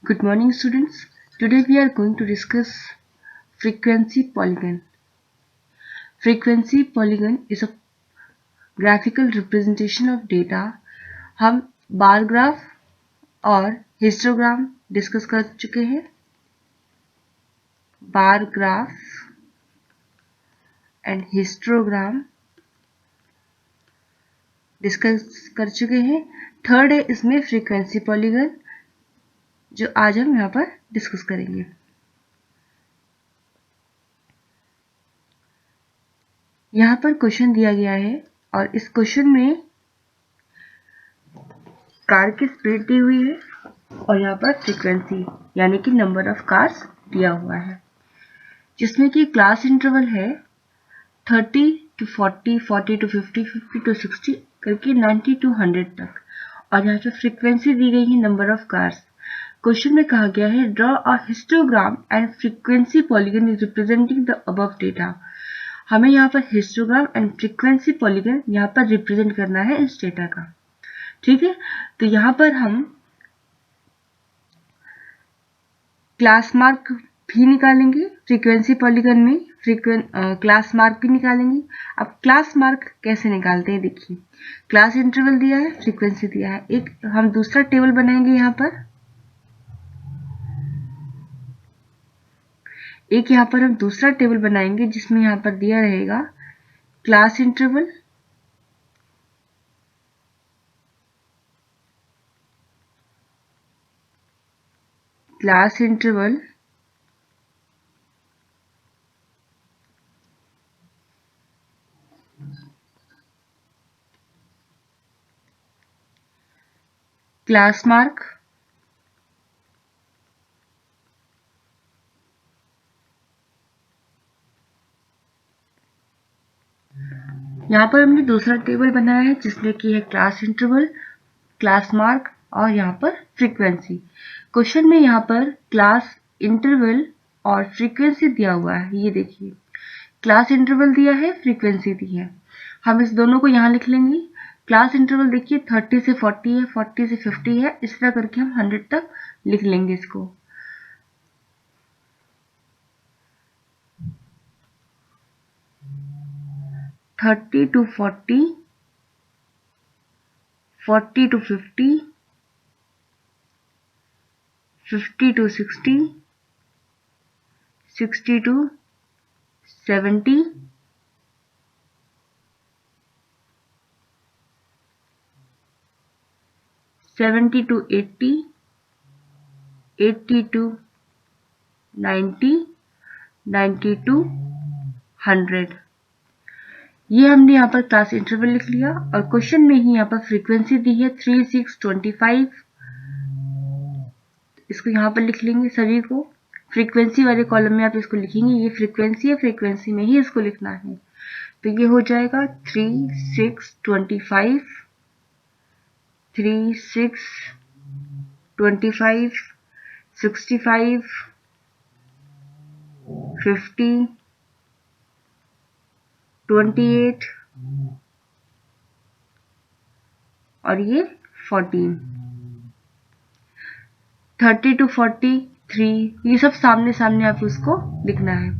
Good morning, students. Today we are going to discuss frequency polygon. Frequency polygon is a graphical representation of data. हम bar graph और histogram discuss कर चुके हैं. Bar graph and histogram discuss कर चुके हैं. Third है इसमें फ्रीक्वेंसी पॉलीगन, जो आज हम यहाँ पर डिस्कस करेंगे. यहाँ पर क्वेश्चन दिया गया है और इस क्वेश्चन में कार की स्पीड दी हुई है और यहाँ पर फ्रीक्वेंसी यानी कि नंबर ऑफ कार्स दिया हुआ है, जिसमें कि क्लास इंटरवल है 30 to 40, 40 to 50, 50 to 60 करके 90 to 100 तक. और यहाँ पे फ्रीक्वेंसी दी गई है नंबर ऑफ कार्स. क्वेश्चन में कहा गया है draw a histogram and frequency polygon is representing the above data. हमें यहाँ पर हिस्टोग्राम एंड फ्रीक्वेंसी पॉलीगन यहाँ पर रिप्रेजेंट करना है इस डेटा का. ठीक है, तो यहाँ पर हम क्लास मार्क भी निकालेंगे. फ्रीक्वेंसी पॉलीगन में क्लास मार्क भी निकालेंगे. अब क्लास मार्क कैसे निकालते हैं, देखिए. क्लास इंटरवल दिया है, फ्रीक्वेंसी दिया है. एक हम दूसरा टेबल बनाएंगे यहाँ पर. हम दूसरा टेबल बनाएंगे जिसमें यहाँ पर दिया रहेगा class interval, class interval class mark, यहाँ पर हमने दूसरा टेबल बनाया है जिसमें कि है क्लास इंटरवल, क्लास मार्क और यहाँ पर फ्रीक्वेंसी. क्वेश्चन में यहाँ पर क्लास इंटरवल और फ्रीक्वेंसी दिया हुआ है. ये देखिए, क्लास इंटरवल दिया है, फ्रीक्वेंसी दी है. हम इस दोनों को यहाँ लिख लेंगे. क्लास इंटरवल देखिए 30 से 40 है, 40 से 50 है, इस तरह करके हम 100 तक लिख लेंगे इसको. Thirty two 40, 40 to 50, 50 to 60, 60 to 70, 70 to 80, 80 to 90, 90 to 100. ये हमने यहाँ पर क्लास इंटरवल लिख लिया और क्वेश्चन में ही यहाँ पर फ्रीक्वेंसी दी है 3, 6, 25. इसको यहाँ पर लिख लेंगे सभी को. फ्रीक्वेंसी वाले कॉलम में आप इसको लिखेंगे. ये फ्रीक्वेंसी है, फ्रीक्वेंसी में ही इसको लिखना है. तो ये हो जाएगा 3, 6, 25, 3, 6, 25, 65, 50, 28 और ये 14. 30 to 43, ये सब सामने सामने आप उसको लिखना है.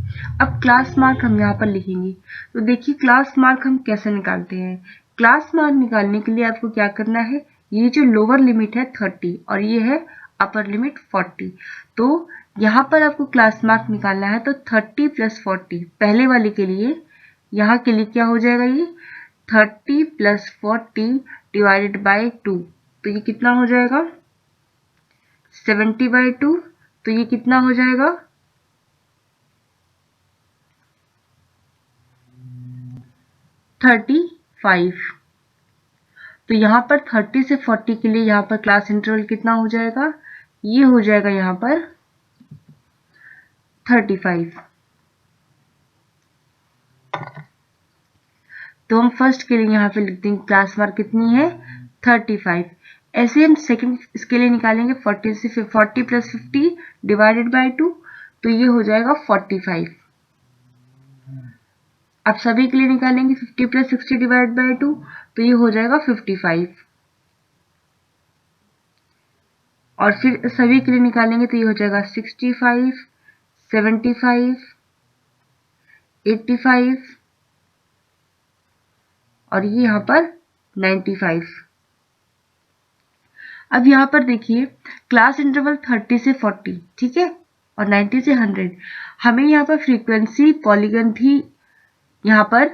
अब क्लास मार्क हम यहाँ पर लिखेंगे. तो देखिए क्लास मार्क हम कैसे निकालते हैं. क्लास मार्क निकालने के लिए आपको क्या करना है, ये जो लोअर लिमिट है 30 और ये है अपर लिमिट 40. तो यहाँ पर आपको क्लास मार्क निकालना है. तो 30 + 40 पहले वाले के लिए, यहाँ के लिए क्या हो जाएगा, ये 30 + 40 डिवाइडेड बाय 2. तो ये कितना हो जाएगा, 70/2. तो ये कितना हो जाएगा, 35. तो यहाँ पर 30 से 40 के लिए यहाँ पर क्लास इंटरवल कितना हो जाएगा, ये हो जाएगा यहाँ पर 35. तो हम फर्स्ट के लिए यहाँ पे लिख देंगे क्लास मार्क कितनी है, 35. ऐसे हम सेकंड इसके लिए निकालेंगे 40 + 50 डिवाइडेड बाय 2. तो ये हो जाएगा 45. अब सभी के लिए निकालेंगे 50 + 60 डिवाइड बाय 2. तो ये हो जाएगा 55. और फिर सभी के लिए निकालेंगे तो ये हो जाएगा 65, 75, 85 और ये यहाँ पर 95। अब यहाँ पर देखिए क्लास इंटरवल 30 से 40, ठीक है, और 90 से 100। हमें यहाँ पर फ्रीक्वेंसी पॉलीगन भी यहाँ पर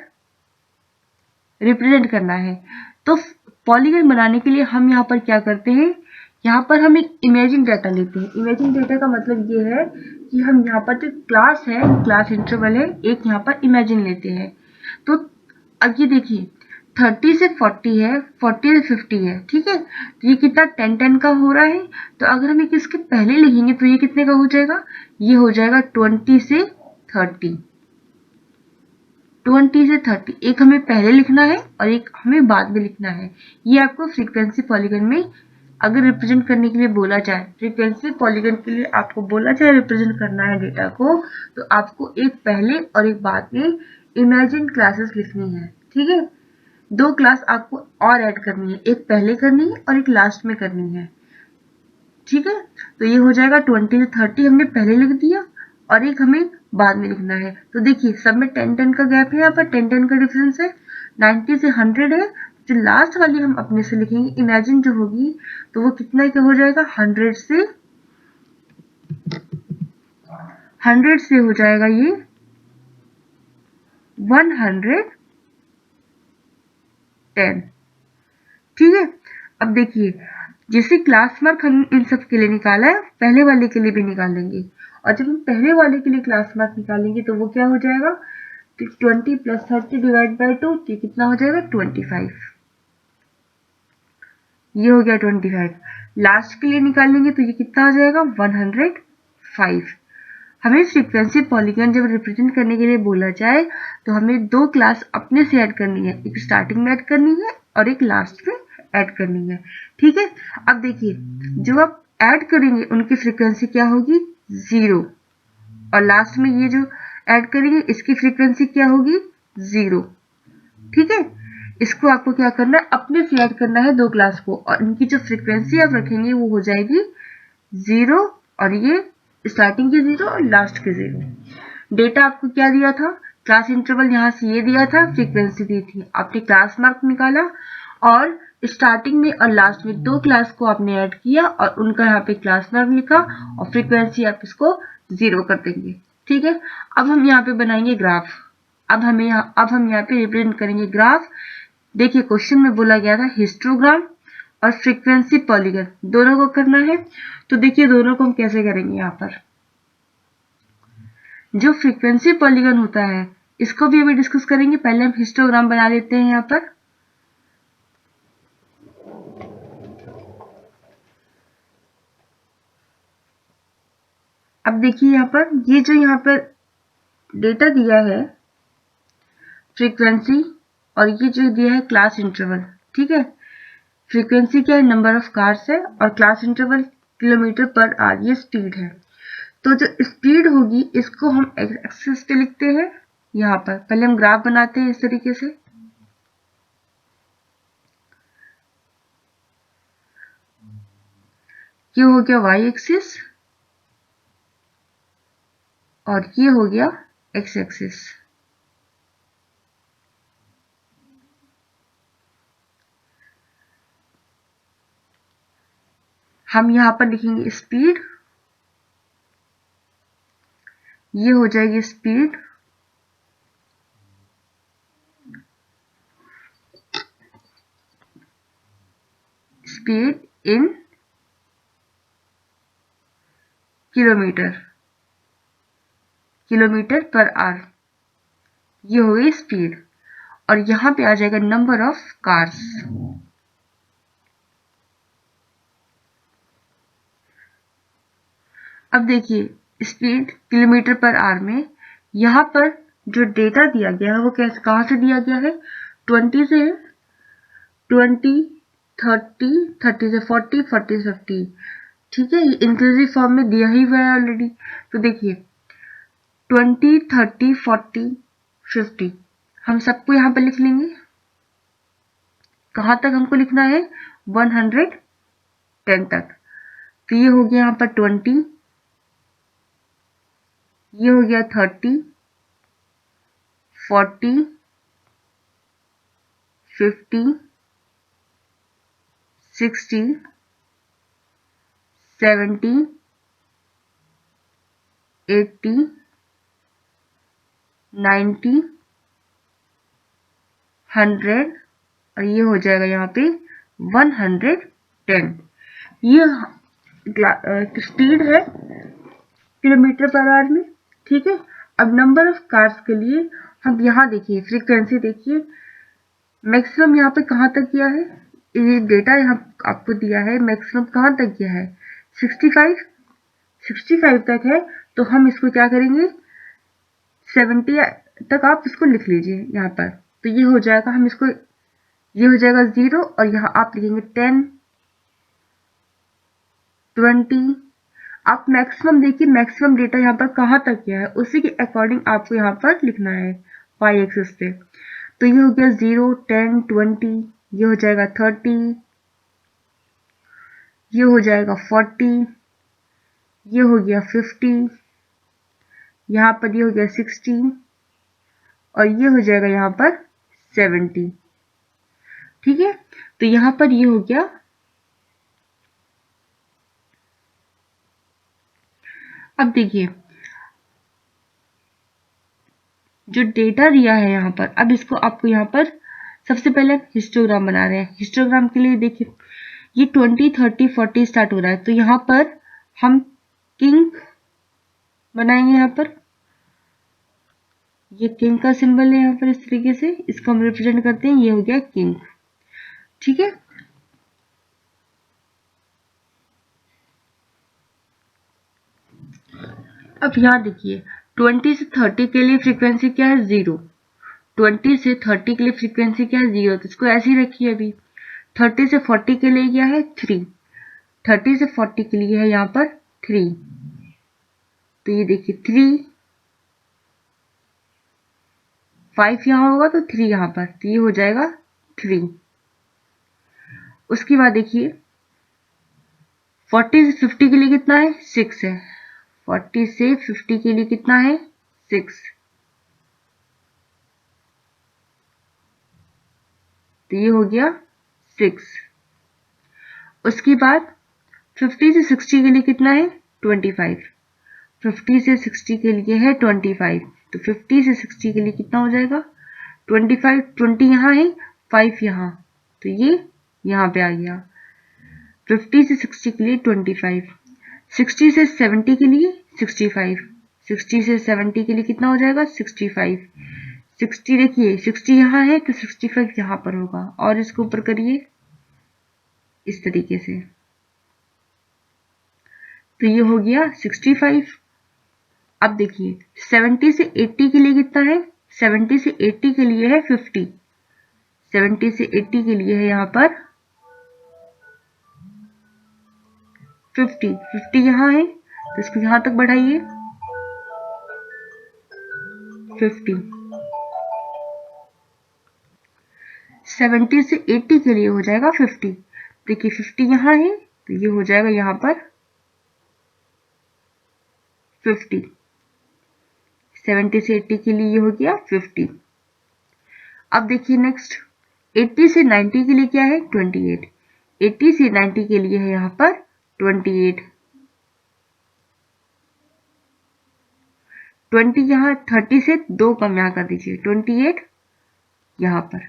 रिप्रेजेंट करना है। तो पॉलीगन बनाने के लिए हम यहाँ पर क्या करते हैं, यहाँ पर हम एक इमेजिन डाटा लेते हैं। इमेजिन डाटा का मतलब ये है कि हम यहाँ पर जो क्लास है, क्लास इंटरवल है, एक यहाँ पर इमेजिन लेते हैं। तो अब ये देखिए 30 से 40 है, 40 से 50 है, ठीक है, तो ये कितना 10-10 का हो रहा है। तो अगर हम एक इसके पहले लिखेंगे तो ये कितने का हो जाएगा, ये हो जाएगा 20 से 30। 20 से 30 एक हमें पहले लिखना है और एक हमें बाद में लिखना है। ये आपको फ्रीक्वेंसी पॉलीगन में अगर रिप्रेजेंट करने के लिए बोला जाए, फ्रीक्वेंसी पॉलीगन के लिए आपको बोला जाए रिप्रेजेंट करना है डेटा को, तो आपको एक पहले और एक बाद में इमेजिन क्लासेस लिखनी है, ठीक है। दो क्लास आपको और ऐड करनी है, एक पहले करनी है और एक लास्ट में करनी है, ठीक है। तो ये हो जाएगा 20 से 30 हमने पहले लिख दिया और एक हमें बाद में लिखना है। तो देखिए सब में 10-10 का गैप है, यहाँ पर 10-10 का डिफरेंस है। 90 से 100 है, जो लास्ट वाली हम अपने से लिखेंगे इमेजिन जो होगी, तो वो कितना क्या हो जाएगा, 100 से हो जाएगा ये 110, ठीक है। अब देखिए जैसे क्लास मार्क हम इन सब के लिए निकाला है, पहले वाले के लिए भी निकालेंगे, और जब हम पहले वाले के लिए क्लास मार्क निकालेंगे तो वो क्या हो जाएगा, 20 + 30 डिवाइड बाई 2, तो कितना हो जाएगा 25। ये हो गया 25। लास्ट के लिए निकालेंगे तो ये कितना हो जाएगा 105। हमें फ्रीक्वेंसी पॉलीगन जब रिप्रेजेंट करने के लिए बोला जाए तो हमें दो क्लास अपने से ऐड करनी है, एक स्टार्टिंग में ऐड करनी है और एक लास्ट में ऐड करनी है, ठीक है। अब देखिए जो आप ऐड करेंगे उनकी फ्रीक्वेंसी क्या होगी, 0, और लास्ट में ये जो ऐड करेंगे इसकी फ्रीक्वेंसी क्या होगी, 0, ठीक है। इसको आपको क्या करना है, अपने से ऐड करना है दो क्लास को, और इनकी जो फ्रीक्वेंसी आप रखेंगे वो हो जाएगी 0, और ये स्टार्टिंग के 0 और लास्ट के 0। डेटा आपको क्या दिया था, क्लास इंटरवल यहाँ से ये दिया था, फ्रीक्वेंसी दी थी, आपने क्लास मार्क निकाला और स्टार्टिंग में और लास्ट में दो क्लास को आपने ऐड किया और उनका यहाँ पे क्लास मार्क लिखा और फ्रीक्वेंसी आप इसको 0 कर देंगे, ठीक है। अब हम यहाँ पे बनाएंगे ग्राफ। अब हम यहाँ पे रिप्रेजेंट करेंगे ग्राफ। देखिए क्वेश्चन में बोला गया था हिस्टोग्राम और फ्रीक्वेंसी पॉलीगन दोनों को करना है। तो देखिए दोनों को हम कैसे करेंगे, यहाँ पर जो फ्रीक्वेंसी पॉलीगन होता है इसको भी अभी डिस्कस करेंगे, पहले हम हिस्टोग्राम बना लेते हैं यहाँ पर। अब देखिए यहाँ पर ये जो यहाँ पर डेटा दिया है फ्रीक्वेंसी, और ये जो दिया है क्लास इंटरवल, ठीक है। फ्रीक्वेंसी क्या है, नंबर ऑफ कार्स है, और class interval kilometre per hour, ये स्पीड है। तो जो स्पीड होगी इसको हम एक्सिस पे लिखते हैं यहाँ पर। पहले हम ग्राफ बनाते हैं इस तरीके से, ये हो गया वाई एक्सिस और ये हो गया एक्स एक्सिस। हम यहाँ पर लिखेंगे स्पीड, ये हो जाएगी speed, speed in kilometre per hour, ये हो गई स्पीड, और यहां पे आ जाएगा नंबर ऑफ कार्स। अब देखिए स्पीड किलोमीटर पर आवर में यहाँ पर जो डेटा दिया गया है वो कैसे, कहाँ से दिया गया है, 20 से 20, 30, 30 से 40, 40 से 50, ठीक है। ये इंक्लूसिव फॉर्म में दिया ही हुआ है ऑलरेडी। तो देखिए 20, 30, 40, 50 हम सबको यहाँ पर लिख लेंगे। कहाँ तक हमको लिखना है, 110 तक। तो ये हो गया यहाँ पर 20, ये हो गया 30, 40, 50, 60, 70, 80, 90, 100 और ये हो जाएगा यहाँ पे 110। ये स्पीड है किलोमीटर पर आवर में, ठीक है। अब नंबर ऑफ कार्स के लिए हम यहाँ देखिए फ्रीक्वेंसी देखिए, मैक्सिमम यहाँ पे कहाँ तक किया है, ये डेटा यहाँ आपको दिया है, मैक्सिमम कहाँ तक किया है 65 तक है। तो हम इसको क्या करेंगे 70 तक आप इसको लिख लीजिए यहाँ पर। तो ये हो जाएगा, हम इसको ये हो जाएगा 0 और यहाँ आप लिखेंगे 10, 20। आप मैक्सिमम देखिए, मैक्सिमम डेटा यहाँ पर कहाँ तक किया है उसी के अकॉर्डिंग आपको यहाँ पर लिखना है y एक्सिस पे। तो ये हो गया 0, 10, 20, ये हो जाएगा 30, ये हो जाएगा 40, ये हो गया 50, यहाँ पर ये हो गया 60 और ये हो जाएगा यहाँ पर 70, ठीक है। तो यहाँ पर ये हो गया। अब देखिए जो डेटा दिया है यहाँ पर, अब इसको आपको यहाँ पर सबसे पहले हिस्टोग्राम बना रहे हैं। हिस्टोग्राम के लिए देखिए ये 20, 30, 40 स्टार्ट हो रहा है, तो यहाँ पर हम किंग बनाएंगे। यहाँ पर ये किंग का सिंबल है, यहाँ पर इस तरीके से इसको हम रिप्रेजेंट करते हैं। ये हो गया किंग, ठीक है। अब यहाँ देखिए 20 से 30 के लिए फ्रीक्वेंसी क्या है 0, 20 से 30 के लिए फ्रीक्वेंसी क्या है 0, तो इसको ऐसे ही रखिए। अभी 30 से 40 के लिए क्या है 3, 30 से 40 के लिए है यहाँ पर 3, तो ये देखिए 3, 5 यहाँ होगा तो 3 यहाँ पर, तो ये हो जाएगा 3। उसके बाद देखिए 40 से 50 के लिए कितना है 6 है, 40 से 50 के लिए कितना है 6, तो ये हो गया 6। उसके बाद 50 से 60 के लिए कितना है 25, 50 से 60 के लिए है 25, तो 50 से 60 के लिए कितना हो जाएगा 25, 20 यहाँ है 5 यहाँ, तो ये यहाँ पे आ गया। 50 से 60 के लिए 25, 60 से 70 के लिए 65, 60 से 70 के लिए कितना हो जाएगा 65, 60 देखिए 60 यहाँ है तो 65 यहाँ पर होगा, और इसको ऊपर करिए इस तरीके से, तो ये हो गया 65। अब देखिए 70 से 80 के लिए कितना है, 70 से 80 के लिए है 50, 70 से 80 के लिए है यहाँ पर 50, 50 यहाँ है तो इसको यहाँ तक बढ़ाइए 50। 70 से 80 के लिए हो जाएगा 50, देखिए 50 यहाँ है तो ये हो जाएगा यहाँ पर 50, 70 से 80 के लिए ये हो गया 50। अब देखिए नेक्स्ट 80 से 90 के लिए क्या है 28, 80 से 90 के लिए है यहाँ पर 28, 20 यहाँ 30 से 2 कम यहाँ कर दीजिए 28 यहाँ पर,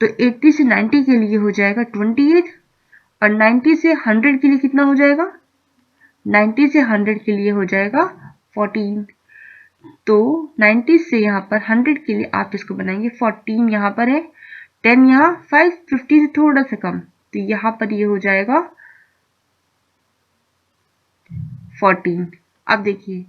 तो 80 से 90 के लिए हो जाएगा 28 और 90 से 100 के लिए कितना हो जाएगा, 90 से 100 के लिए हो जाएगा 14, तो 90 से यहाँ पर 100 के लिए आप इसको बनाएंगे 14 यहाँ पर है, 10 यहाँ 5, 50 से थोड़ा सा कम, तो यहाँ पर ये हो जाएगा 14। अब देखिए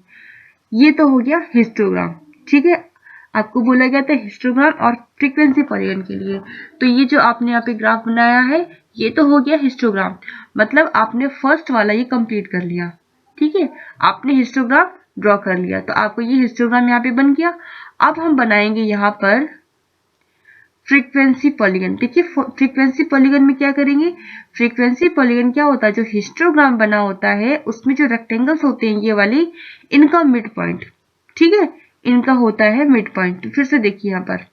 ये तो हो गया हिस्टोग्राम, ठीक है। आपको बोला गया था हिस्टोग्राम और फ्रीक्वेंसी पॉलीगन के लिए, तो ये जो आपने यहाँ पे ग्राफ बनाया है ये तो हो गया हिस्टोग्राम, मतलब आपने फर्स्ट वाला ये कंप्लीट कर लिया, ठीक है। आपने हिस्टोग्राम ड्रॉ कर लिया तो आपको ये हिस्टोग्राम यहाँ पे बन गया। अब हम बनाएंगे यहाँ पर फ्रीक्वेंसी पॉलीगन। देखिए फ्रीक्वेंसी पॉलीगन में क्या करेंगे, फ्रीक्वेंसी पॉलीगन क्या होता है, जो हिस्टोग्राम बना होता है उसमें जो रेक्टेंगल्स होते हैं ये वाली, इनका मिड पॉइंट, ठीक है, इनका होता है मिड पॉइंट। फिर से देखिए यहाँ पर,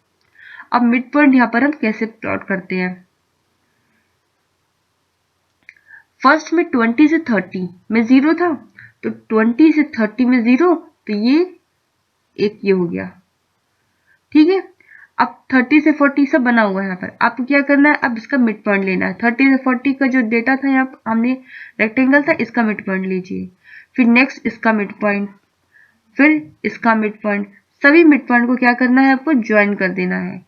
अब मिड पॉइंट यहाँ पर हम कैसे प्लॉट करते हैं। फर्स्ट में 20 से 30 में 0 था, तो 20 से 30 में 0, तो ये एक ये हो गया, ठीक है। अब 30 से 40 सब बना हुआ है यहाँ पर, आपको क्या करना है, अब इसका मिड पॉइंट लेना है। 30 से 40 का जो डेटा था यहाँ पर हमने रेक्टेंगल था, इसका मिड पॉइंट लीजिए, फिर नेक्स्ट इसका मिड पॉइंट, फिर इसका मिड पॉइंट, सभी मिड पॉइंट को क्या करना है, आपको ज्वाइन कर देना है।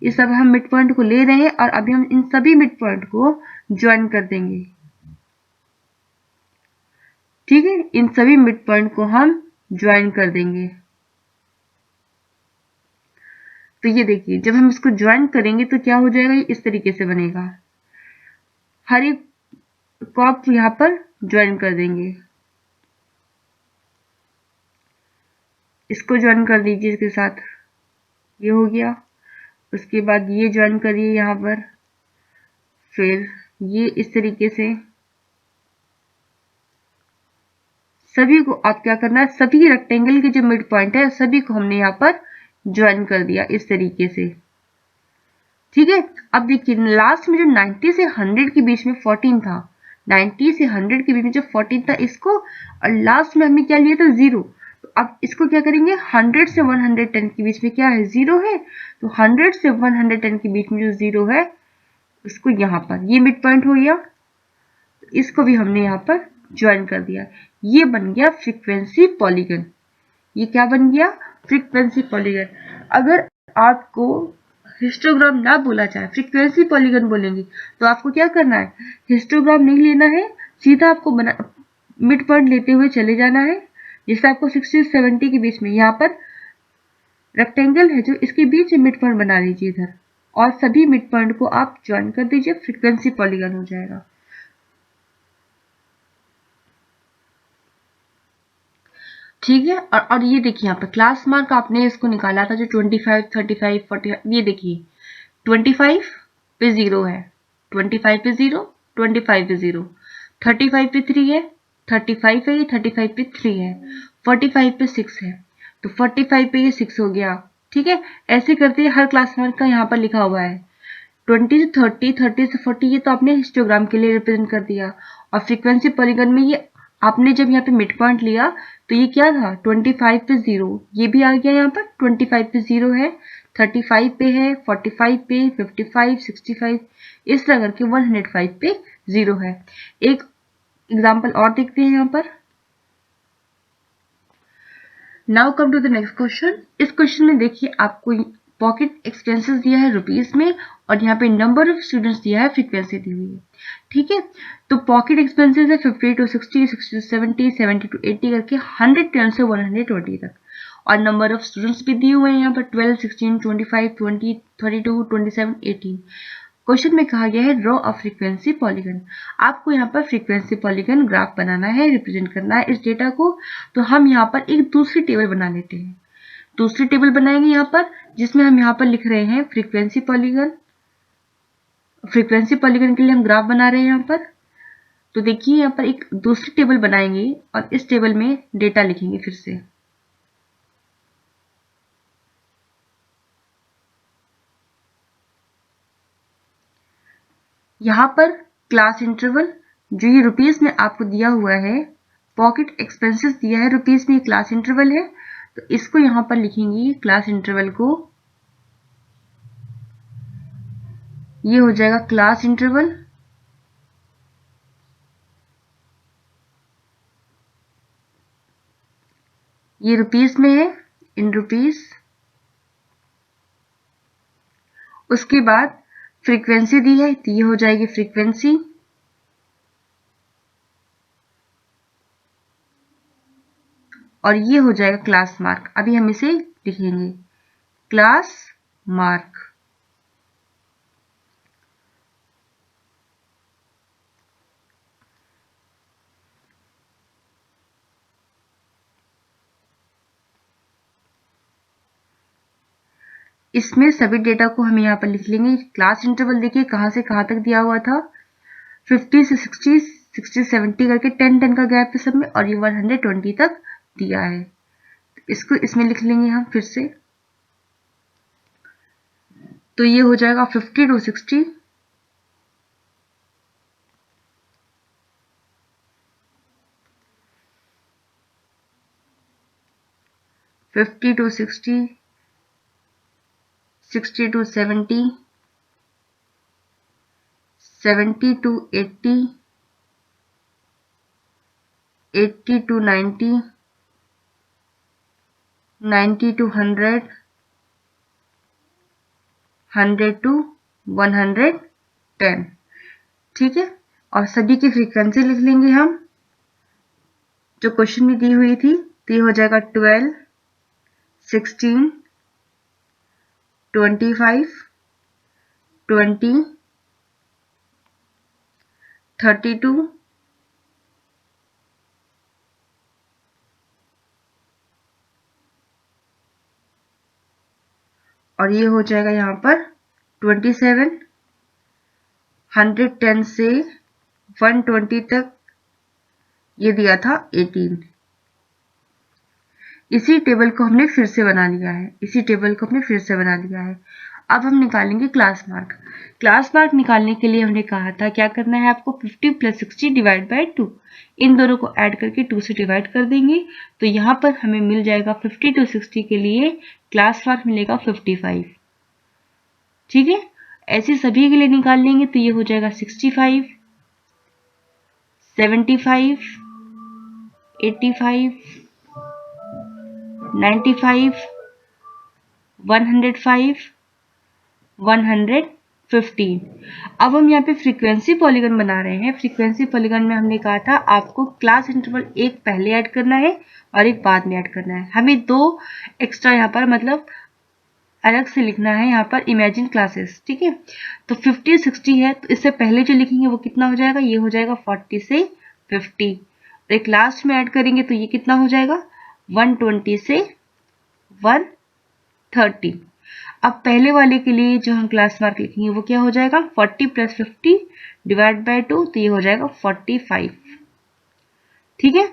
ये सब हम मिड पॉइंट को ले रहे हैं और अभी हम इन सभी मिड पॉइंट को ज्वाइन कर देंगे, ठीक है, इन सभी मिड पॉइंट को हम ज्वाइन कर देंगे। तो ये देखिए जब हम इसको ज्वाइन करेंगे तो क्या हो जाएगा, ये इस तरीके से बनेगा, हर एक को आप यहाँ पर ज्वाइन कर देंगे, इसको ज्वाइन कर दीजिए इसके साथ, ये हो गया। उसके बाद ये ज्वाइन करिए यहाँ पर, फिर ये इस तरीके से सभी को आप क्या करना है, सभी रेक्टेंगल के जो मिड पॉइंट है सभी को हमने यहाँ पर ज्वाइन कर दिया इस तरीके से, ठीक है। अब देखिए लास्ट में जो 90 से 100 के बीच में 14 था, 90 से 100 के बीच में जो 14 था इसको, और लास्ट में हमने क्या लिया था 0, तो अब इसको क्या करेंगे, 100 से 110 के बीच में क्या है 0 है, तो 100 से 110 के बीच में जो 0 है उसको यहाँ पर, ये मिड पॉइंट हो गया, इसको भी हमने यहाँ पर ज्वाइन कर दिया, ये बन गया फ्रीक्वेंसी पॉलीगन। ये क्या बन गया, फ्रीक्वेंसी पॉलीगन। अगर आपको हिस्टोग्राम ना बोला जाए, फ्रीक्वेंसी पॉलीगन बोलेंगे, तो आपको क्या करना है, हिस्टोग्राम नहीं लेना है, सीधा आपको मिड पॉइंट लेते हुए चले जाना है। जैसे आपको 60 70 के बीच में यहाँ पर रेक्टेंगल है जो, इसके बीच मिड पॉइंट बना लीजिए इधर, और सभी मिड पॉइंट को आप ज्वाइन कर दीजिए, फ्रीक्वेंसी पॉलीगन हो जाएगा। ठीक है। और ये देखिए यहाँ पर क्लास मार्क आपने इसको निकाला था जो 25 35 40, ये देखिए 25 पे 0 है, 25 पे 0, 25 पे 0, 35 पे 3 है, 35 है, ये 35 पे 3 है, 45 पे 6 है, तो 45 पे ये 6 हो गया, ठीक है। ऐसे करते हर क्लास मार्क का यहाँ पर लिखा हुआ है। 20 से 30, 30 से 40 ये तो आपने हिस्टोग्राम के लिए रिप्रेजेंट कर दिया, और फ्रीक्वेंसी पॉलीगन में ये आपने जब यहाँ पे मिड पॉइंट लिया तो ये क्या था 25 पे 0, ये भी आ गया यहाँ पर 25 पे 0 है, 35 पे है, 45 पे, 55, 65, इस तरह करके 105 पे 0 है। एक एग्जाम्पल और देखते हैं यहाँ पर। Now come to the next question. इस क्वेश्चन में देखिए आपको पॉकेट एक्सपेंसेस दिया है रुपीज में, और यहाँ पे नंबर ऑफ स्टूडेंट्स दिया है, फ्रीक्वेंसी दी हुई है, ठीक है। तो पॉकेट एक्सपेंसेस है 50 टू 60, 60 टू 70, 70 टू 80 करके 110 से 120 तक, और नंबर ऑफ स्टूडेंट्स भी दिए हुए हैं यहाँ पर 12, 16, 25, 20, 32, 27, 18। क्वेश्चन में कहा गया है ड्रॉ अ फ्रीक्वेंसी पॉलीगन। आपको यहाँ पर फ्रीक्वेंसी पॉलीगन ग्राफ बनाना है, रिप्रेजेंट करना है इस डेटा को। तो हम यहाँ पर एक दूसरी टेबल बना लेते हैं, दूसरी टेबल बनाएंगे यहाँ पर, जिसमें हम यहाँ पर लिख रहे हैं फ्रीक्वेंसी पॉलीगन। फ्रीक्वेंसी पॉलीगन के लिए हम ग्राफ बना रहे हैं यहाँ पर। तो देखिए यहाँ पर एक दूसरी टेबल बनाएंगे और इस टेबल में डेटा लिखेंगे फिर से। यहाँ पर क्लास इंटरवल जो ये रुपीस में आपको दिया हुआ है, पॉकेट एक्सपेंसेस दिया है रुपीस में, क्लास इंटरवल है, तो इसको यहाँ पर लिखेंगे क्लास इंटरवल को, ये हो जाएगा क्लास इंटरवल। ये रुपीस में है, इन रुपीस। उसके बाद फ्रीक्वेंसी दी है तो ये हो जाएगी फ्रीक्वेंसी, और ये हो जाएगा क्लास मार्क। अभी हम इसे लिखेंगे क्लास मार्क। इसमें सभी डेटा को हम यहाँ पर लिख लेंगे। क्लास इंटरवल देखिए कहाँ से कहाँ तक दिया हुआ था, 50 से 60, 60 70 करके 10 का गैप है सब में, और ये 120 तक दिया है। इसको इसमें लिख लेंगे हम फिर से, तो ये हो जाएगा 50 to 60, 50 to 60, 60 to 70, 70 to 80, 80 to 90, 90 to 100, 100 to 110। ठीक है, और सभी की फ्रीक्वेंसी लिख लेंगे हम जो क्वेश्चन में दी हुई थी। तो ये हो जाएगा 12, 16, 25, 20, 32, और ये हो जाएगा यहाँ पर 27, 110 से 120 तक ये दिया था 18। इसी टेबल को हमने फिर से बना लिया है, अब हम निकालेंगे क्लास मार्क। क्लास मार्क निकालने के लिए हमने कहा था क्या करना है आपको, 50 + 60 डिवाइड बाय 2, इन दोनों को ऐड करके 2 से डिवाइड कर देंगे। तो यहाँ पर हमें मिल जाएगा 50 to 60 के लिए क्लास मार्क मिलेगा 55। ठीक है, ऐसे सभी के लिए निकाल लेंगे तो ये हो जाएगा 65, 75, 85, 95, 105, 115। अब हम यहाँ पे फ्रीक्वेंसी पॉलीगन बना रहे हैं। फ्रीक्वेंसी पॉलीगन में हमने कहा था आपको क्लास इंटरवल एक पहले ऐड करना है और एक बाद में ऐड करना है। हमें 2 एक्स्ट्रा यहाँ पर मतलब अलग से लिखना है यहाँ पर इमेजिन क्लासेस। ठीक है, तो 50 60 है तो इससे पहले जो लिखेंगे वो कितना हो जाएगा, ये हो जाएगा 40 से 50। एक लास्ट में ऐड करेंगे तो ये कितना हो जाएगा 120 से 130। अब पहले वाले के लिए जो हम क्लास मार्क लिखेंगे वो क्या हो जाएगा 40 + 50 डिवाइड बाय 2, तो ये हो जाएगा 45। ठीक है,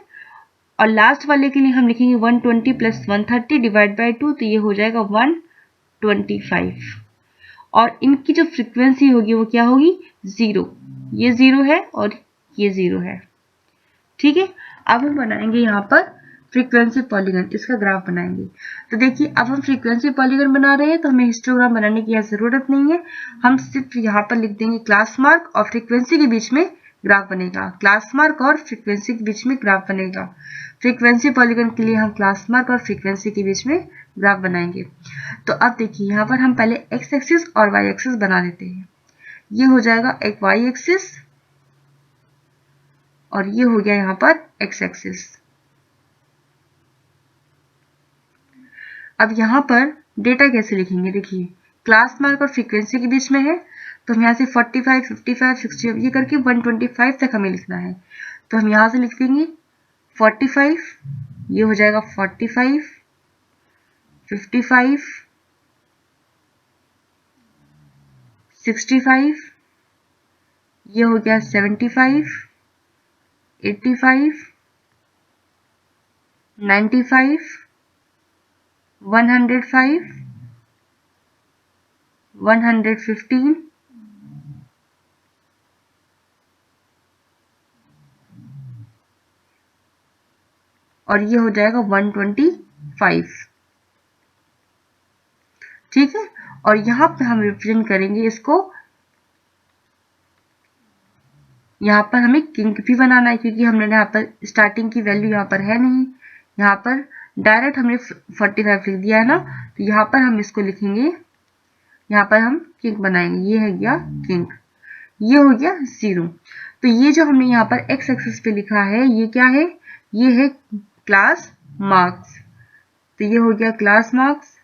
और लास्ट वाले के लिए हम लिखेंगे 120 + 130 डिवाइड बाय 2, तो ये हो जाएगा 125। और इनकी जो फ्रीक्वेंसी होगी वो क्या होगी 0, ये 0 है और ये 0 है। ठीक है, अब हम बनाएंगे यहाँ पर फ्रीक्वेंसी पॉलीगन, इसका ग्राफ बनाएंगे। तो देखिए अब हम फ्रीक्वेंसी पॉलीगन बना रहे हैं तो हमें हिस्टोग्राम बनाने की जरूरत नहीं है, हम सिर्फ यहाँ पर लिख देंगे क्लास मार्क और फ्रीक्वेंसी के बीच में ग्राफ बनेगा। क्लास मार्क और फ्रीक्वेंसी के बीच में ग्राफ बनेगा। फ्रीक्वेंसी पॉलीगन के लिए हम क्लास मार्क और फ्रीक्वेंसी के बीच में ग्राफ बनाएंगे। तो अब देखिए यहाँ पर हम पहले एक्स एक्सिस और वाई एक्सिस बना लेते हैं। ये हो जाएगा एक वाई एक्सिस और ये हो गया यहाँ पर एक्स एक्सिस। अब यहाँ पर डेटा कैसे लिखेंगे, देखिए क्लास मार्क और फ्रीक्वेंसी के बीच में है तो हम यहाँ से 45, 55, 60 ये करके 125 तक हमें लिखना है। तो हम यहाँ से लिख देंगे 45, ये हो जाएगा 45, 55, 65, ये हो गया 75, 85, 95, 105, 115, और ये हो जाएगा 125। ठीक है, और यहाँ पे हम रिप्रेजेंट करेंगे इसको, यहाँ पर हमें किंक भी बनाना है क्योंकि हमने यहाँ पर स्टार्टिंग की वैल्यू यहाँ पर है नहीं, यहाँ पर डायरेक्ट हमने 45 लिख दिया है ना, तो यहाँ पर हम इसको लिखेंगे, यहाँ पर हम किंक बनाएंगे। ये है गया किंक, ये हो गया 0। तो ये जो हमने यहाँ पर एक्स एक्सिस पे लिखा है ये क्या है, ये है क्लास मार्क्स। तो ये हो गया क्लास मार्क्स।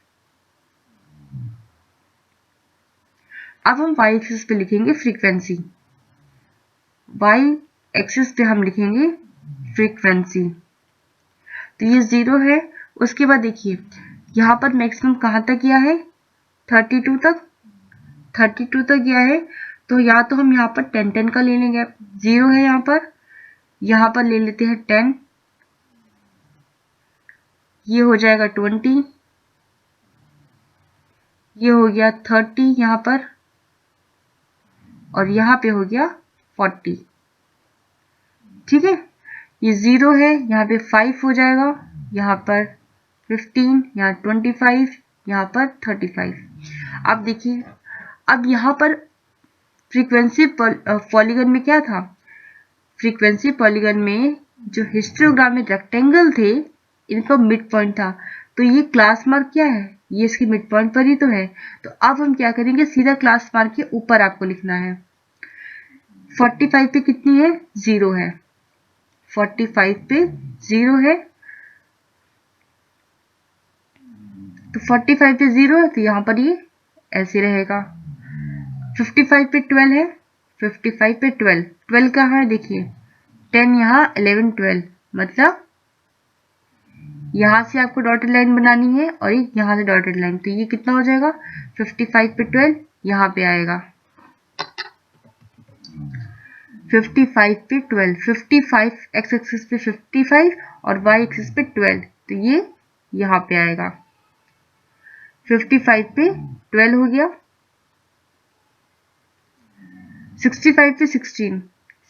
अब हम वाई एक्सिस पे लिखेंगे फ्रीक्वेंसी, वाई एक्सिस पे हम लिखेंगे फ्रीक्वेंसी। तो ये 0 है। उसके बाद देखिए यहाँ पर मैक्सिमम कहाँ तक गया है 32 तक, 32 तक गया है तो या तो हम यहाँ पर 10 का ले लेंगे, 0 है यहाँ पर ले लेते हैं 10, ये हो जाएगा 20, ये हो गया 30 यहाँ पर, और यहाँ पे हो गया 40। ठीक है, ये 0 है, यहाँ पे 5 हो जाएगा, यहाँ पर 15, यहाँ 25, यहाँ पर 35। अब देखिए, अब यहाँ पर फ्रीक्वेंसी पॉलीगन में क्या था, फ्रीक्वेंसी पॉलीगन में जो हिस्टोग्राम में रेक्टेंगल थे इनका मिड पॉइंट था, तो ये क्लास मार्क क्या है, ये इसकी मिड पॉइंट पर ही तो है। तो अब हम क्या करेंगे, सीधा क्लास मार्क के ऊपर आपको लिखना है। 45 पे कितनी है, 0 है, 45 पे 0 है, तो 45 पे 0 है तो यहाँ पर ये ऐसे रहेगा। 55 पे 12 है, 55 पे 12, 12 कहाँ है देखिए, 10 यहाँ, 11, 12, मतलब यहाँ से आपको डॉटेड लाइन बनानी है और एक यहाँ से डॉटेड लाइन, तो ये कितना हो जाएगा, 55 पे 12 यहाँ पे आएगा, 55 पे 12, 55 एक्स एक्सिस पे 55 और वाई एक्सिस पे 12, तो ये यहाँ पे आएगा, 55 पे 12 हो गया। 65 पे 16,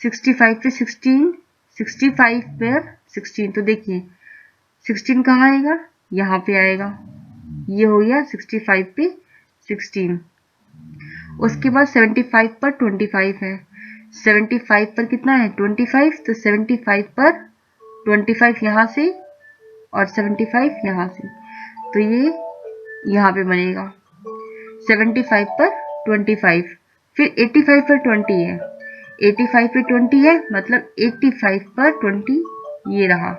65 पे 16, 65 पे 16, तो देखिए 16 कहाँ आएगा, यहाँ पे आएगा, ये हो गया 65 पे 16। उसके बाद 75 पर 25 है, 75 पर कितना है 25, तो 75 पर 25 यहाँ से और 75 यहाँ से, तो ये यहाँ पे बनेगा 75 पर 25। फिर 85 पर 20 है, 85 पे 20 है, मतलब 85 पर 20 ये रहा।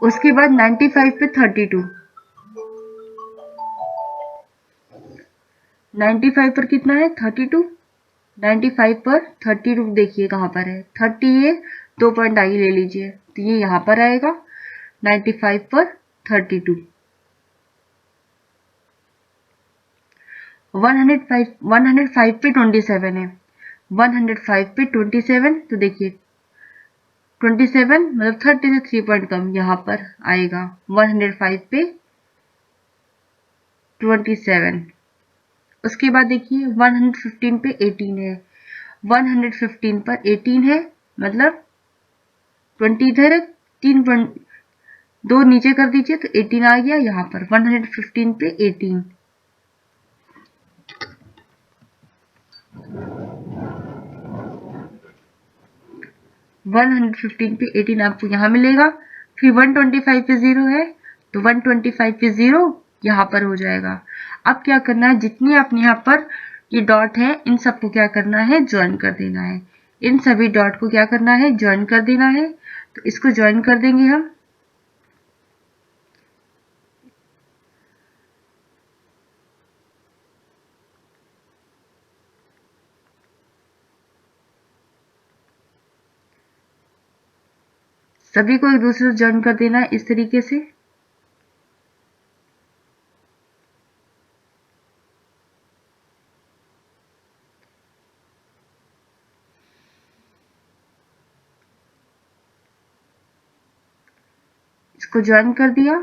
उसके बाद 95 पे 32, 95 पर कितना है 32, 95 पर 32 देखिए कहाँ पर है, 30 है, 2 पॉइंट आगे ले लीजिए, तो ये यहाँ पर आएगा 95 पर 32। 105 पे 27 है, 105 पे 27, तो देखिए 27 मतलब 30 से 3 पॉइंट कम यहाँ पर आएगा 105 पे 27। उसके बाद देखिए 115 पे 18 है, 115 पर 18 है, मतलब 20 इधर है, 3 पॉइंट 2 नीचे कर दीजिए तो 18 आ गया यहाँ पर 115 पे 18। वन 115 पे 18 आपको यहाँ मिलेगा। फिर 125 पे 0 है तो 125 पे 0 यहाँ पर हो जाएगा। अब क्या करना है, जितनी आपने यहाँ पर ये डॉट है इन सबको क्या करना है, ज्वाइन कर देना है। इन सभी डॉट को क्या करना है, ज्वाइन कर देना है। तो इसको ज्वाइन कर देंगे हम। सभी को एक दूसरे से ज्वाइन कर देना है इस तरीके से। इसको ज्वाइन कर दिया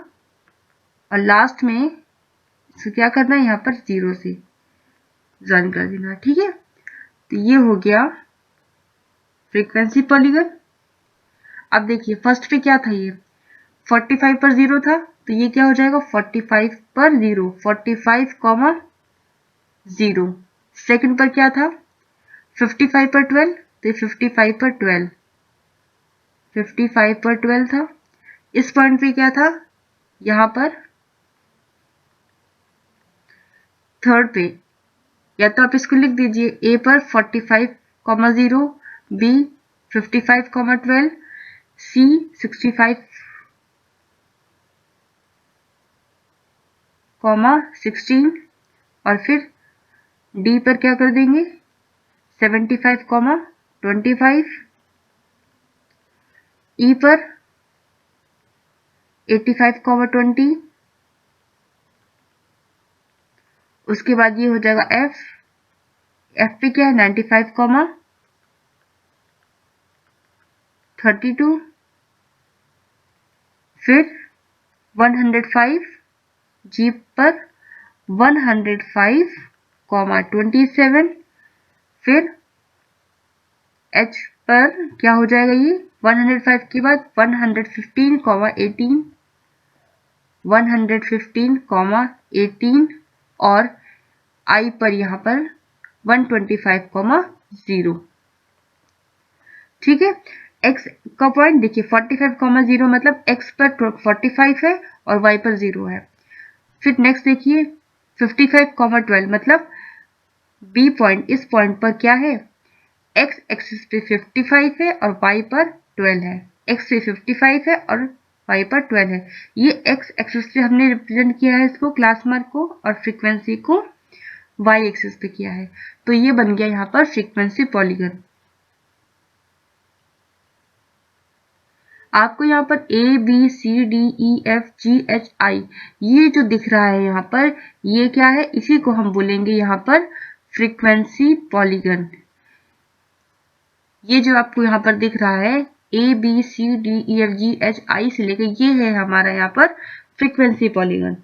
और लास्ट में इसको क्या करना है, यहाँ पर 0 से ज्वाइन कर देना। ठीक है, तो ये हो गया फ्रीक्वेंसी पॉलीगन। अब देखिए फर्स्ट पे क्या था, ये 45 पर 0 था, तो ये क्या हो जाएगा 45 पर 0, 45, 0। सेकंड पर क्या था 55 पर 12, तो 55 पर 12, 55 पर 12 था। इस पॉइंट पे क्या था, यहाँ पर थर्ड पे, या तो आप इसको लिख दीजिए ए पर 45, 0, बी 55, 12, सी 65, 16 और फिर डी पर क्या कर देंगे 75, 25, ई पर 85, 20, उसके बाद ये हो जाएगा एफ पे क्या है 95, 32, फिर 105, जी पर 105, 27, फिर एच पर क्या हो जाएगा ये 105 के बाद 115, 18, 115, 18 और आई पर यहाँ पर 125, 0। ठीक है, x का पॉइंट देखिए 45, 0 मतलब x पर 45 है और y पर 0 है। फिर नेक्स्ट देखिए 55, 12 मतलब b पॉइंट, इस पॉइंट पर क्या है x एक्सिस पे 55 है और y पर 12 है। x पे 55 है और y पर 12 है। ये x एक्सिस पे हमने रिप्रेजेंट किया है इसको, क्लास मार्क को, और फ्रीक्वेंसी को y एक्सिस पे किया है। तो ये बन गया यहाँ पर फ्रीक्वेंसी पॉलीगन। आपको यहाँ पर A B C D E F G H I ये जो दिख रहा है यहाँ पर, ये क्या है, इसी को हम बोलेंगे यहाँ पर फ्रीक्वेंसी पॉलीगन। ये जो आपको यहाँ पर दिख रहा है A B C D E F G H I से लेकर, ये है हमारा यहाँ पर फ्रीक्वेंसी पॉलीगन।